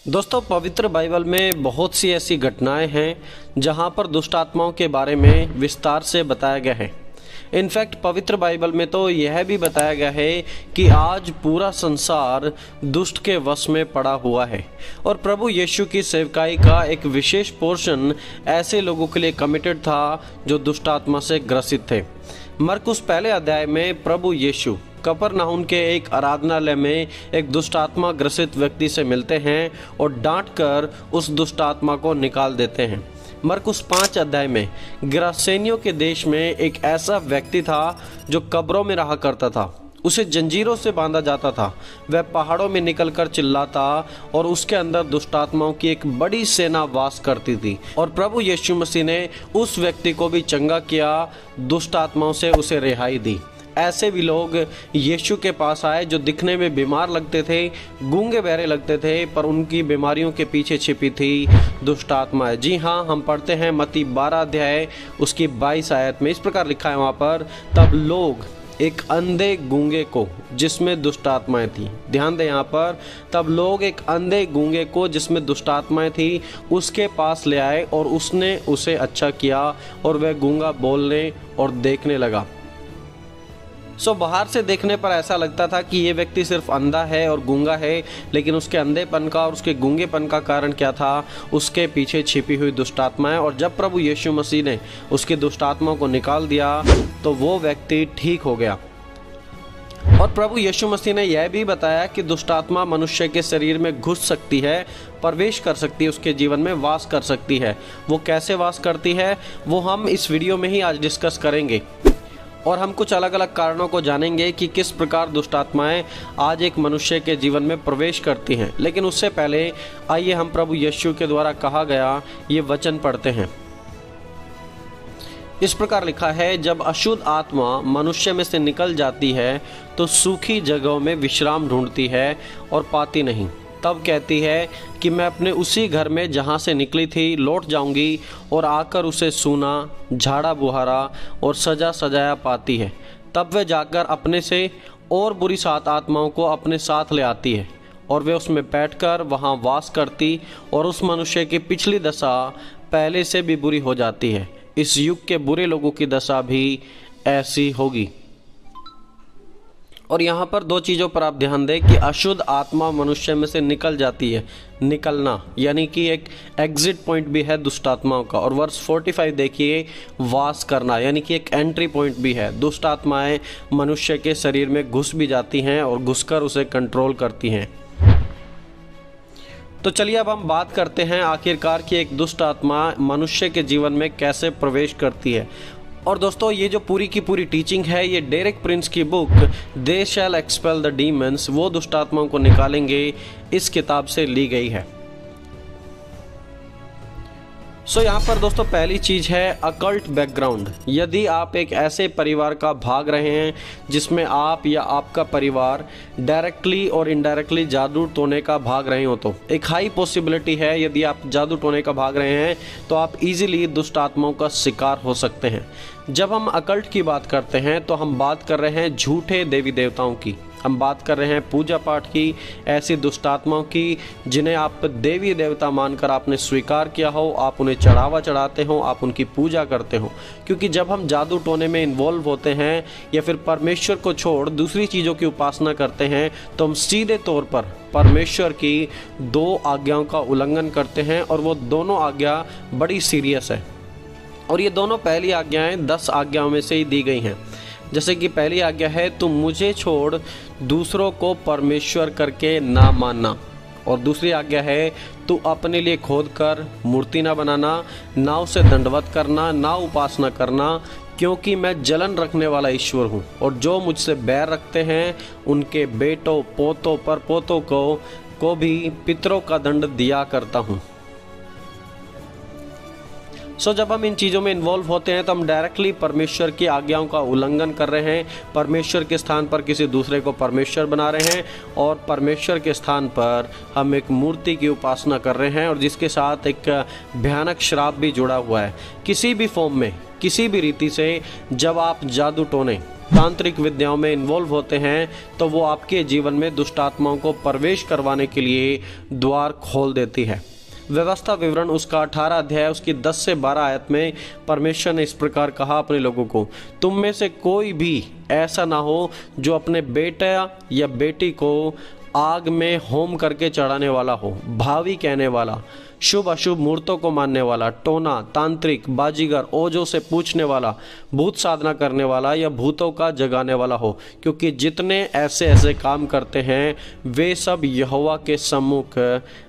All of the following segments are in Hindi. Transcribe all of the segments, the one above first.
दोस्तों, पवित्र बाइबल में बहुत सी ऐसी घटनाएं हैं जहां पर दुष्ट आत्माओं के बारे में विस्तार से बताया गया है। इनफैक्ट पवित्र बाइबल में तो यह भी बताया गया है कि आज पूरा संसार दुष्ट के वश में पड़ा हुआ है और प्रभु यीशु की सेवकाई का एक विशेष पोर्शन ऐसे लोगों के लिए कमिटेड था जो दुष्ट आत्मा से ग्रसित थे। मरकुस पहले अध्याय में प्रभु यीशु कफरनहूम के एक आराधनालय में एक दुष्ट आत्मा ग्रसित व्यक्ति से मिलते हैं और डांटकर उस दुष्ट आत्मा को निकाल देते हैं। मरकुस 5 अध्याय में गिरासेनियों के देश में एक ऐसा व्यक्ति था जो कब्रों में रहा करता था। उसे जंजीरों से बांधा जाता था। वह पहाड़ों में निकलकर चिल्लाता और उसके अंदर दुष्ट आत्माओं की एक बड़ी सेना वास करती थी और प्रभु यीशु मसीह ने उस व्यक्ति को भी चंगा किया, दुष्ट आत्माओं से उसे रिहाई दी। ऐसे भी लोग यीशु के पास आए जो दिखने में बीमार लगते थे, गूंगे बहरे लगते थे, पर उनकी बीमारियों के पीछे छिपी थी दुष्ट आत्माएं। जी हाँ, हम पढ़ते हैं मत्ती 12 अध्याय उसकी 22 आयत में इस प्रकार लिखा है वहाँ पर, तब लोग एक अंधे गूंगे को जिसमें दुष्ट आत्माएं थी, ध्यान दें यहाँ पर, तब लोग एक अंधे गूंगे को जिसमें दुष्ट आत्माएं थी उसके पास ले आए और उसने उसे अच्छा किया और वह गूंगा बोलने और देखने लगा। बाहर से देखने पर ऐसा लगता था कि ये व्यक्ति सिर्फ अंधा है और गूंगा है, लेकिन उसके अंधेपन का और उसके गूंगेपन का कारण क्या था? उसके पीछे छिपी हुई दुष्ट आत्माएं। और जब प्रभु यीशु मसीह ने उसकी दुष्ट आत्माओं को निकाल दिया तो वो व्यक्ति ठीक हो गया। और प्रभु यीशु मसीह ने यह भी बताया कि दुष्ट आत्मा मनुष्य के शरीर में घुस सकती है, प्रवेश कर सकती है, उसके जीवन में वास कर सकती है। वो कैसे वास करती है वो हम इस वीडियो में ही आज डिस्कस करेंगे और हम कुछ अलग अलग कारणों को जानेंगे कि किस प्रकार दुष्ट आत्माएं आज एक मनुष्य के जीवन में प्रवेश करती हैं। लेकिन उससे पहले आइए हम प्रभु यीशु के द्वारा कहा गया ये वचन पढ़ते हैं। इस प्रकार लिखा है, जब अशुद्ध आत्मा मनुष्य में से निकल जाती है तो सूखी जगहों में विश्राम ढूंढती है और पाती नहीं। तब कहती है कि मैं अपने उसी घर में जहाँ से निकली थी लौट जाऊंगी और आकर उसे सूना, झाड़ा बुहारा और सजा सजाया पाती है। तब वह जाकर अपने से और बुरी 7 आत्माओं को अपने साथ ले आती है और वे उसमें बैठकर वहाँ वास करती और उस मनुष्य की पिछली दशा पहले से भी बुरी हो जाती है। इस युग के बुरे लोगों की दशा भी ऐसी होगी। और यहाँ पर 2 चीज़ों पर आप ध्यान दें कि अशुद्ध आत्मा मनुष्य में से निकल जाती है, निकलना यानी कि एक एग्जिट पॉइंट भी है दुष्ट आत्माओं का। और वर्स 45 देखिए, वास करना यानी कि एक एंट्री पॉइंट भी है। दुष्ट आत्माएं मनुष्य के शरीर में घुस भी जाती हैं और घुसकर उसे कंट्रोल करती हैं। तो चलिए अब हम बात करते हैं आखिरकार कि एक दुष्ट आत्मा मनुष्य के जीवन में कैसे प्रवेश करती है। और दोस्तों, ये जो पूरी की पूरी टीचिंग है ये डेरेक प्रिंस की book they shall expel the demons, वो दुष्ट आत्माओं को निकालेंगे, इस किताब से ली गई है। यहाँ पर दोस्तों पहली चीज़ है अकल्ट बैकग्राउंड। यदि आप एक ऐसे परिवार का भाग रहे हैं जिसमें आप या आपका परिवार डायरेक्टली और इनडायरेक्टली जादू टोने का भाग रहे हो तो एक हाई पॉसिबिलिटी है, यदि आप जादू टोने का भाग रहे हैं तो आप इजीली दुष्ट आत्माओं का शिकार हो सकते हैं। जब हम अकल्ट की बात करते हैं तो हम बात कर रहे हैं झूठे देवी देवताओं की, हम बात कर रहे हैं पूजा पाठ की, ऐसी दुष्ट आत्माओं की जिन्हें आप देवी देवता मानकर आपने स्वीकार किया हो, आप उन्हें चढ़ावा चढ़ाते हो, आप उनकी पूजा करते हो। क्योंकि जब हम जादू टोने में इन्वॉल्व होते हैं या फिर परमेश्वर को छोड़ दूसरी चीज़ों की उपासना करते हैं तो हम सीधे तौर पर परमेश्वर की 2 आज्ञाओं का उल्लंघन करते हैं और वो दोनों आज्ञा बड़ी सीरियस है। और ये दोनों पहली आज्ञाएं 10 आज्ञाओं में से ही दी गई हैं। जैसे कि पहली आज्ञा है, तुम मुझे छोड़ दूसरों को परमेश्वर करके ना मानना। और दूसरी आज्ञा है, तू अपने लिए खोद कर मूर्ति ना बनाना, ना उसे दंडवत करना, ना उपासना करना, क्योंकि मैं जलन रखने वाला ईश्वर हूँ और जो मुझसे बैर रखते हैं उनके बेटों पोतों पर पोतों को भी पितरों का दंड दिया करता हूँ। जब हम इन चीज़ों में इन्वॉल्व होते हैं तो हम डायरेक्टली परमेश्वर की आज्ञाओं का उल्लंघन कर रहे हैं, परमेश्वर के स्थान पर किसी दूसरे को परमेश्वर बना रहे हैं और परमेश्वर के स्थान पर हम एक मूर्ति की उपासना कर रहे हैं और जिसके साथ एक भयानक श्राप भी जुड़ा हुआ है। किसी भी फॉर्म में, किसी भी रीति से जब आप जादू टोने तांत्रिक विद्याओं में इन्वॉल्व होते हैं तो वो आपके जीवन में दुष्ट आत्माओं को प्रवेश करवाने के लिए द्वार खोल देती है। व्यवस्था विवरण उसका 18 अध्याय उसकी 10 से 12 आयत में परमेश्वर ने इस प्रकार कहा अपने लोगों को, तुम में से कोई भी ऐसा ना हो जो अपने बेटा या बेटी को आग में होम करके चढ़ाने वाला हो, भावी कहने वाला, शुभ अशुभ मूर्तों को मानने वाला, टोना, तांत्रिक, बाजीगर, ओजों से पूछने वाला, भूत साधना करने वाला या भूतों का जगाने वाला हो, क्योंकि जितने ऐसे ऐसे काम करते हैं वे सब यहोवा के सम्मुख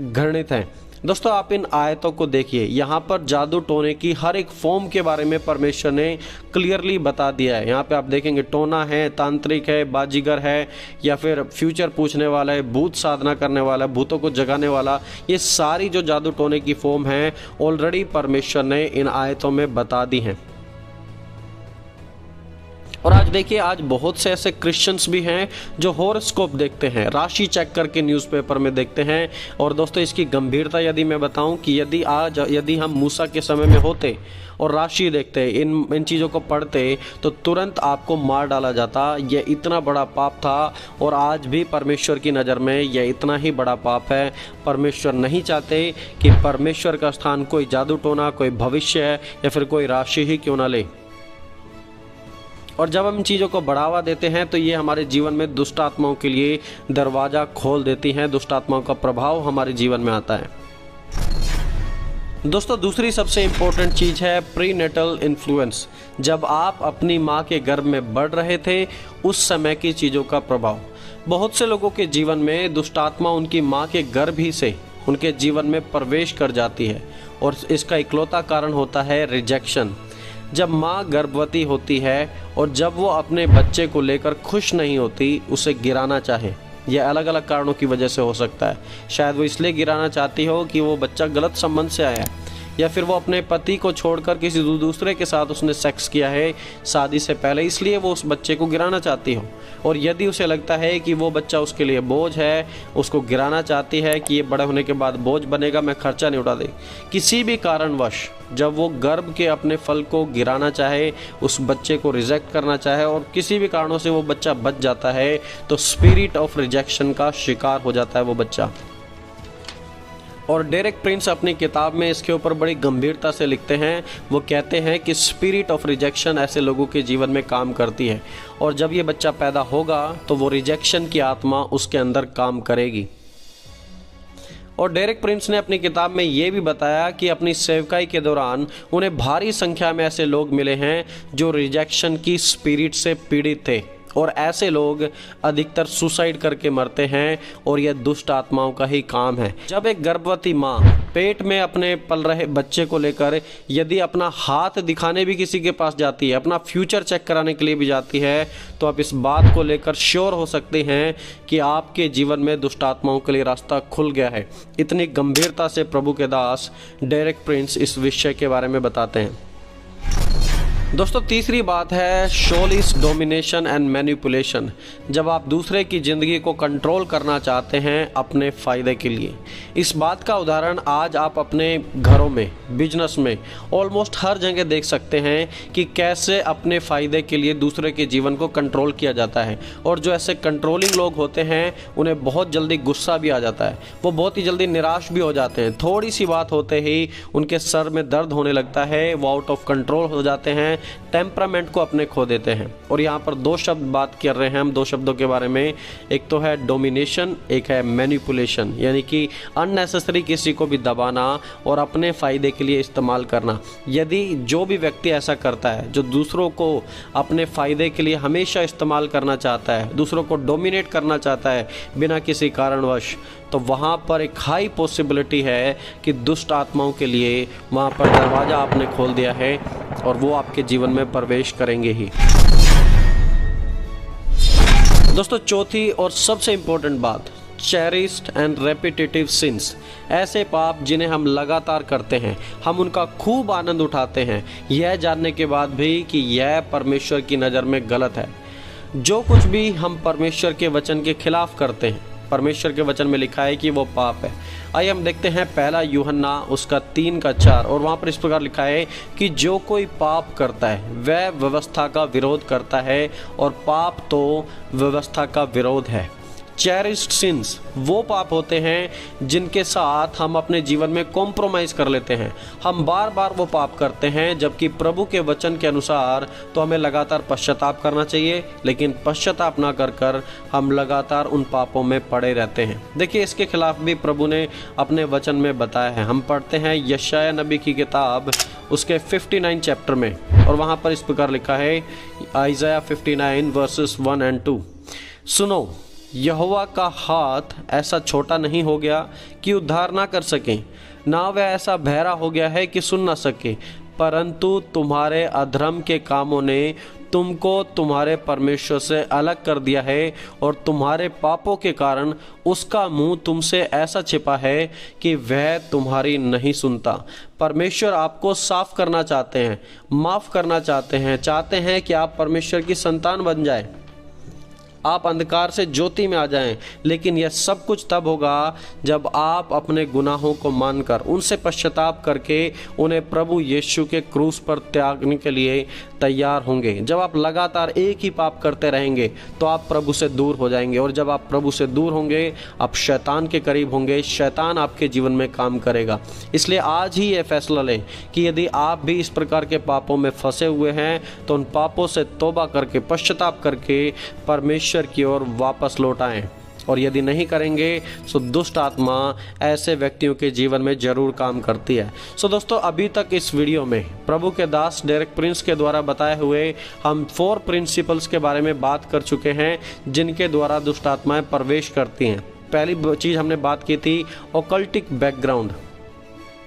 घृणित हैं। दोस्तों आप इन आयतों को देखिए, यहाँ पर जादू टोने की हर एक फॉर्म के बारे में परमेश्वर ने क्लियरली बता दिया है। यहाँ पे आप देखेंगे टोना है, तांत्रिक है, बाजीगर है, या फिर फ्यूचर पूछने वाला है, भूत साधना करने वाला, भूतों को जगाने वाला, ये सारी जो जादू टोने की फॉर्म है ऑलरेडी परमेश्वर ने इन आयतों में बता दी हैं। और आज देखिए, आज बहुत से ऐसे क्रिश्चियंस भी हैं जो हॉरोस्कोप देखते हैं, राशि चेक करके न्यूज़पेपर में देखते हैं। और दोस्तों इसकी गंभीरता यदि मैं बताऊं कि यदि हम मूसा के समय में होते और राशि देखते, इन चीज़ों को पढ़ते, तो तुरंत आपको मार डाला जाता। यह इतना बड़ा पाप था और आज भी परमेश्वर की नज़र में यह इतना ही बड़ा पाप है। परमेश्वर नहीं चाहते कि परमेश्वर का स्थान कोई जादू टोना, कोई भविष्य या फिर कोई राशि ही क्यों ना ले। और जब हम इन चीज़ों को बढ़ावा देते हैं तो ये हमारे जीवन में दुष्ट आत्माओं के लिए दरवाज़ा खोल देती हैं, दुष्ट आत्माओं का प्रभाव हमारे जीवन में आता है। दोस्तों दूसरी सबसे इम्पोर्टेंट चीज़ है प्रीनेटल इन्फ्लुएंस। जब आप अपनी माँ के गर्भ में बढ़ रहे थे उस समय की चीज़ों का प्रभाव। बहुत से लोगों के जीवन में दुष्ट आत्मा उनकी माँ के गर्भ ही से उनके जीवन में प्रवेश कर जाती है और इसका इकलौता कारण होता है रिजेक्शन। जब माँ गर्भवती होती है और जब वो अपने बच्चे को लेकर खुश नहीं होती, उसे गिराना चाहे, यह अलग अलग कारणों की वजह से हो सकता है। शायद वो इसलिए गिराना चाहती हो कि वो बच्चा गलत संबंध से आया है, या फिर वो अपने पति को छोड़कर किसी दूसरे के साथ उसने सेक्स किया है शादी से पहले, इसलिए वो उस बच्चे को गिराना चाहती हो। और यदि उसे लगता है कि वो बच्चा उसके लिए बोझ है, उसको गिराना चाहती है कि ये बड़े होने के बाद बोझ बनेगा, मैं खर्चा नहीं उठा दे। किसी भी कारणवश जब वो गर्भ के अपने फल को गिराना चाहे, उस बच्चे को रिजेक्ट करना चाहे और किसी भी कारणों से वो बच्चा बच जाता है, तो स्पिरिट ऑफ रिजेक्शन का शिकार हो जाता है वो बच्चा। और डेरेक प्रिंस अपनी किताब में इसके ऊपर बड़ी गंभीरता से लिखते हैं। वो कहते हैं कि स्पिरिट ऑफ रिजेक्शन ऐसे लोगों के जीवन में काम करती है और जब ये बच्चा पैदा होगा तो वो रिजेक्शन की आत्मा उसके अंदर काम करेगी। और डेरेक प्रिंस ने अपनी किताब में ये भी बताया कि अपनी सेवकाई के दौरान उन्हें भारी संख्या में ऐसे लोग मिले हैं जो रिजेक्शन की स्पिरिट से पीड़ित थे, और ऐसे लोग अधिकतर सुसाइड करके मरते हैं और यह दुष्ट आत्माओं का ही काम है। जब एक गर्भवती माँ पेट में अपने पल रहे बच्चे को लेकर यदि अपना हाथ दिखाने भी किसी के पास जाती है, अपना फ्यूचर चेक कराने के लिए भी जाती है, तो आप इस बात को लेकर श्योर हो सकते हैं कि आपके जीवन में दुष्ट आत्माओं के लिए रास्ता खुल गया है। इतनी गंभीरता से प्रभु के दास डेरेक प्रिंस इस विषय के बारे में बताते हैं। दोस्तों तीसरी बात है शोलिस डोमिनेशन एंड मैनिपुलेशन। जब आप दूसरे की ज़िंदगी को कंट्रोल करना चाहते हैं अपने फ़ायदे के लिए। इस बात का उदाहरण आज आप अपने घरों में, बिजनेस में, ऑलमोस्ट हर जगह देख सकते हैं कि कैसे अपने फ़ायदे के लिए दूसरे के जीवन को कंट्रोल किया जाता है। और जो ऐसे कंट्रोलिंग लोग होते हैं उन्हें बहुत जल्दी गुस्सा भी आ जाता है, वो बहुत ही जल्दी निराश भी हो जाते हैं। थोड़ी सी बात होते ही उनके सर में दर्द होने लगता है, वो आउट ऑफ कंट्रोल हो जाते हैं, टेम्परामेंट को अपने खो देते हैं। और यहाँ पर दो शब्द बात कर रहे हैं हम, दो शब्दों के बारे में। एक तो है डोमिनेशन, एक है मैनिपुलेशन, यानी कि अननेसेसरी किसी को भी दबाना और अपने फ़ायदे के लिए इस्तेमाल करना। यदि जो भी व्यक्ति ऐसा करता है, जो दूसरों को अपने फ़ायदे के लिए हमेशा इस्तेमाल करना चाहता है, दूसरों को डोमिनेट करना चाहता है बिना किसी कारणवश, तो वहाँ पर एक हाई पॉसिबिलिटी है कि दुष्ट आत्माओं के लिए वहाँ पर दरवाज़ा आपने खोल दिया है और वो आपके जीवन में प्रवेश करेंगे ही। दोस्तों चौथी और सबसे इम्पोर्टेंट बात, चेरिस्ड एंड रेपिटेटिव सिंस। ऐसे पाप जिन्हें हम लगातार करते हैं, हम उनका खूब आनंद उठाते हैं, यह जानने के बाद भी कि यह परमेश्वर की नज़र में गलत है। जो कुछ भी हम परमेश्वर के वचन के खिलाफ करते हैं, परमेश्वर के वचन में लिखा है कि वो पाप है। आइए हम देखते हैं पहला यूहन्ना उसका 3:4, और वहाँ पर इस प्रकार लिखा है कि जो कोई पाप करता है वह व्यवस्था का विरोध करता है, और पाप तो व्यवस्था का विरोध है। चेरिश्ड सिंस वो पाप होते हैं जिनके साथ हम अपने जीवन में कॉम्प्रोमाइज़ कर लेते हैं। हम बार बार वो पाप करते हैं, जबकि प्रभु के वचन के अनुसार तो हमें लगातार पश्चाताप करना चाहिए, लेकिन पश्चाताप ना कर कर हम लगातार उन पापों में पड़े रहते हैं। देखिए, इसके खिलाफ भी प्रभु ने अपने वचन में बताया है। हम पढ़ते हैं यशायाह नबी की किताब उसके 59 चैप्टर में, और वहाँ पर इस प्रकार लिखा है, आइज़ाया 59 वर्सेस 1 और 2, सुनो, यहोवा का हाथ ऐसा छोटा नहीं हो गया कि उद्धार ना कर सके, ना वह ऐसा बहरा हो गया है कि सुन ना सके, परंतु तुम्हारे अधर्म के कामों ने तुमको तुम्हारे परमेश्वर से अलग कर दिया है, और तुम्हारे पापों के कारण उसका मुंह तुमसे ऐसा छिपा है कि वह तुम्हारी नहीं सुनता। परमेश्वर आपको साफ करना चाहते हैं, माफ़ करना चाहते हैं कि आप परमेश्वर की संतान बन जाए, आप अंधकार से ज्योति में आ जाएं। लेकिन यह सब कुछ तब होगा जब आप अपने गुनाहों को मानकर उनसे पश्चाताप करके उन्हें प्रभु यीशु के क्रूस पर त्यागने के लिए तैयार होंगे। जब आप लगातार एक ही पाप करते रहेंगे तो आप प्रभु से दूर हो जाएंगे, और जब आप प्रभु से दूर होंगे आप शैतान के करीब होंगे, शैतान आपके जीवन में काम करेगा। इसलिए आज ही ये फैसला लें कि यदि आप भी इस प्रकार के पापों में फंसे हुए हैं तो उन पापों से तौबा करके पश्चाताप करके परमेश्वर की ओर वापस लौट आएं, और यदि नहीं करेंगे तो दुष्ट आत्मा ऐसे व्यक्तियों के जीवन में जरूर काम करती है। सो दोस्तों, अभी तक इस वीडियो में प्रभु के दास डेरेक प्रिंस के द्वारा बताए हुए हम 4 प्रिंसिपल्स के बारे में बात कर चुके हैं जिनके द्वारा दुष्ट आत्माएं प्रवेश करती हैं। पहली चीज़ हमने बात की थी ऑकल्टिक बैकग्राउंड,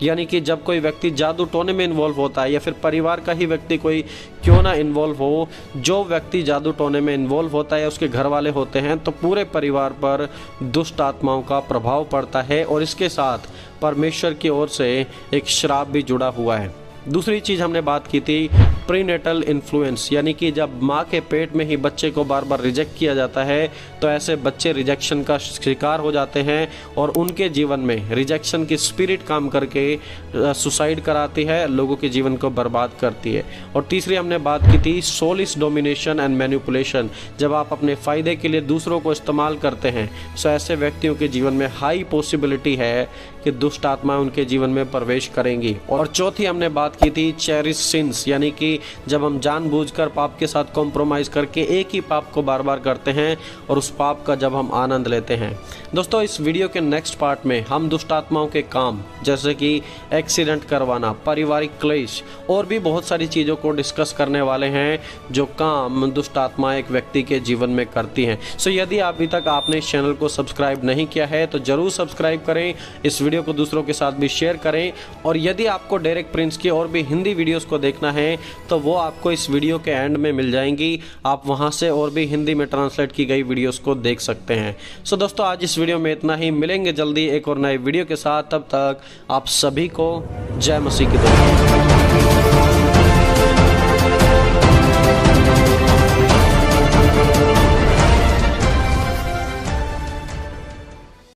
यानी कि जब कोई व्यक्ति जादू टोने में इन्वॉल्व होता है, या फिर परिवार का ही व्यक्ति कोई क्यों ना इन्वॉल्व हो, जो व्यक्ति जादू टोने में इन्वॉल्व होता है उसके घर वाले होते हैं, तो पूरे परिवार पर दुष्ट आत्माओं का प्रभाव पड़ता है, और इसके साथ परमेश्वर की ओर से एक श्राप भी जुड़ा हुआ है। दूसरी चीज़ हमने बात की थी प्रीनेटल इन्फ्लुएंस, यानी कि जब माँ के पेट में ही बच्चे को बार बार रिजेक्ट किया जाता है तो ऐसे बच्चे रिजेक्शन का शिकार हो जाते हैं, और उनके जीवन में रिजेक्शन की स्पिरिट काम करके सुसाइड कराती है, लोगों के जीवन को बर्बाद करती है। और तीसरी हमने बात की थी सोलिस डोमिनेशन एंड मैनिपुलेशन, जब आप अपने फ़ायदे के लिए दूसरों को इस्तेमाल करते हैं तो ऐसे व्यक्तियों के जीवन में हाई पॉसिबिलिटी है कि दुष्ट आत्मा उनके जीवन में प्रवेश करेंगी। और चौथी हमने बात की थी चेरिश सिंस, यानी कि जब हम जानबूझकर पाप के साथ कॉम्प्रोमाइज़ करके एक ही पाप को बार बार करते हैं, और उस पाप का जब हम आनंद लेते हैं। दोस्तों, इस वीडियो के नेक्स्ट पार्ट में हम दुष्ट आत्माओं के काम जैसे कि एक्सीडेंट करवाना, पारिवारिक क्लेश और भी बहुत सारी चीज़ों को डिस्कस करने वाले हैं जो काम दुष्ट आत्मा एक व्यक्ति के जीवन में करती हैं। सो यदि अभी तक आपने इस चैनल को सब्सक्राइब नहीं किया है तो ज़रूर सब्सक्राइब करें, इस वीडियो को दूसरों के साथ भी शेयर करें, और यदि आपको डेरेक प्रिंस की और भी हिंदी वीडियोस को देखना है तो वो आपको इस वीडियो के एंड में मिल जाएंगी। आप वहां से और भी हिंदी में ट्रांसलेट की गई वीडियोस को देख सकते हैं। सो दोस्तों, आज इस वीडियो में इतना ही। मिलेंगे जल्दी एक और नए वीडियो के साथ, तब तक आप सभी को जय मसीह की दुआ।